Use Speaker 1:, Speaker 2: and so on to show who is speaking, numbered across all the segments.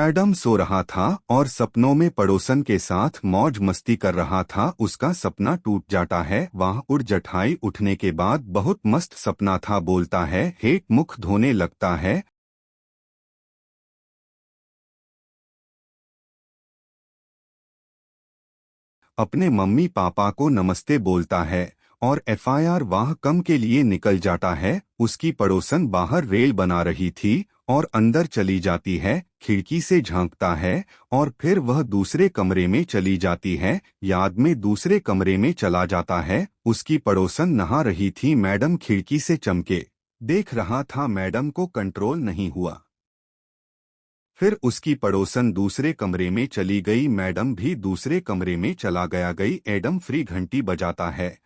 Speaker 1: Adam सो रहा था और सपनों में पड़ोसन के साथ मौज मस्ती कर रहा था। उसका सपना टूट जाता है। वह उठ जठाई उठने के बाद बहुत मस्त सपना था। बोलता है, हेट मुख धोने लगता है। अपने मम्मी पापा को नमस्ते बोलता है और एफआईआर वाह कम के लिए निकल जाता है। उसकी पड़ोसन बाहर रेल बना रही थी और अंदर चली जाती है। खिड़की से झांकता है और फिर वह दूसरे कमरे में चली जाती है। याद में दूसरे कमरे में चला जाता है। उसकी पड़ोसन नहा रही थी। मैडम खिड़की से चमके देख रहा था। मैडम को कंट्रोल नहीं हुआ। फिर उसकी पड़ोसन दूसरे कमरे में चली गई। मैडम भी दूसरे कमरे में चला गया। गई एडम फ्री घंटी बजाता है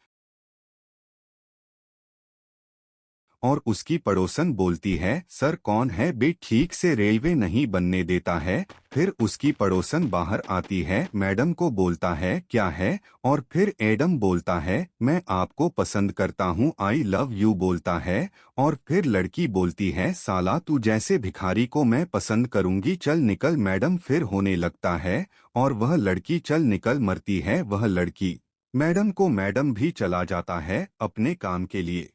Speaker 1: और उसकी पड़ोसन बोलती है, सर कौन है बे, ठीक से रेलवे नहीं बनने देता है। फिर उसकी पड़ोसन बाहर आती है। मैडम को बोलता है, क्या है। और फिर एडम बोलता है, मैं आपको पसंद करता हूँ, आई लव यू बोलता है। और फिर लड़की बोलती है, साला तू जैसे भिखारी को मैं पसंद करूंगी, चल निकल। मैडम फिर होने लगता है और वह लड़की चल निकल मरती है वह लड़की मैडम को। मैडम भी चला जाता है अपने काम के लिए।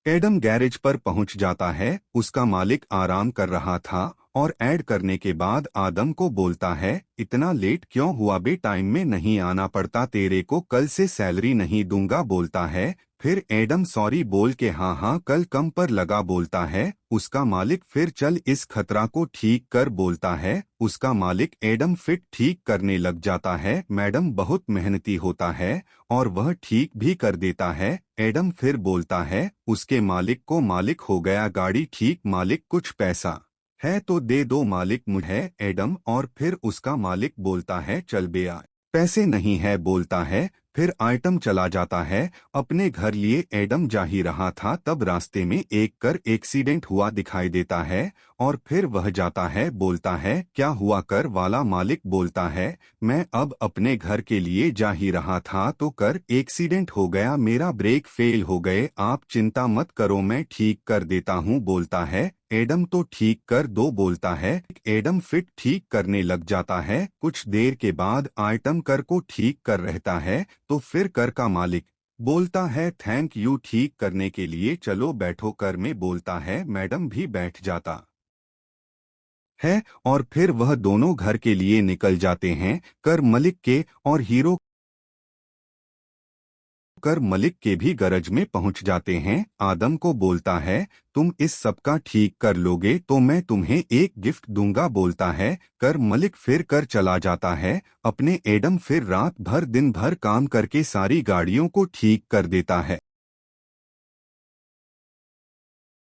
Speaker 1: एडम गैरेज पर पहुंच जाता है। उसका मालिक आराम कर रहा था और ऐड करने के बाद आदम को बोलता है, इतना लेट क्यों हुआ बे, टाइम में नहीं आना पड़ता, तेरे को कल से सैलरी नहीं दूंगा बोलता है। फिर एडम सॉरी बोल के हाँ हाँ कल कम पर लगा बोलता है। उसका मालिक फिर चल इस खतरा को ठीक कर बोलता है। उसका मालिक एडम फिट ठीक करने लग जाता है। मैडम बहुत मेहनती होता है और वह ठीक भी कर देता है। एडम फिर बोलता है उसके मालिक को, मालिक हो गया गाड़ी ठीक, मालिक कुछ पैसा है तो दे दो मालिक मुझे। एडम और फिर उसका मालिक बोलता है, चल बे आ, पैसे नहीं है बोलता है। फिर आइटम चला जाता है अपने घर लिए। एडम जा ही रहा था तब रास्ते में एक कर एक्सीडेंट हुआ दिखाई देता है और फिर वह जाता है। बोलता है, क्या हुआ कर वाला। मालिक बोलता है, मैं अब अपने घर के लिए जा ही रहा था तो कर एक्सीडेंट हो गया, मेरा ब्रेक फेल हो गए, आप चिंता मत करो मैं ठीक कर देता हूँ बोलता है। एडम तो ठीक कर दो बोलता है। एडम फिट ठीक करने लग जाता है। कुछ देर के बाद आइटम कर को ठीक कर रहता है तो फिर कर का मालिक बोलता है, थैंक यू ठीक करने के लिए, चलो बैठो। कर में बोलता है, मैडम भी बैठ जाता है और फिर वह दोनों घर के लिए निकल जाते हैं। कर मलिक के और हीरो कर मलिक के भी गरज में पहुंच जाते हैं। आदम को बोलता है, तुम इस सब का ठीक कर लोगे तो मैं तुम्हें एक गिफ्ट दूंगा बोलता है। कर मलिक फिर कर चला जाता है अपने। एडम फिर रात भर दिन भर काम करके सारी गाड़ियों को ठीक कर देता है।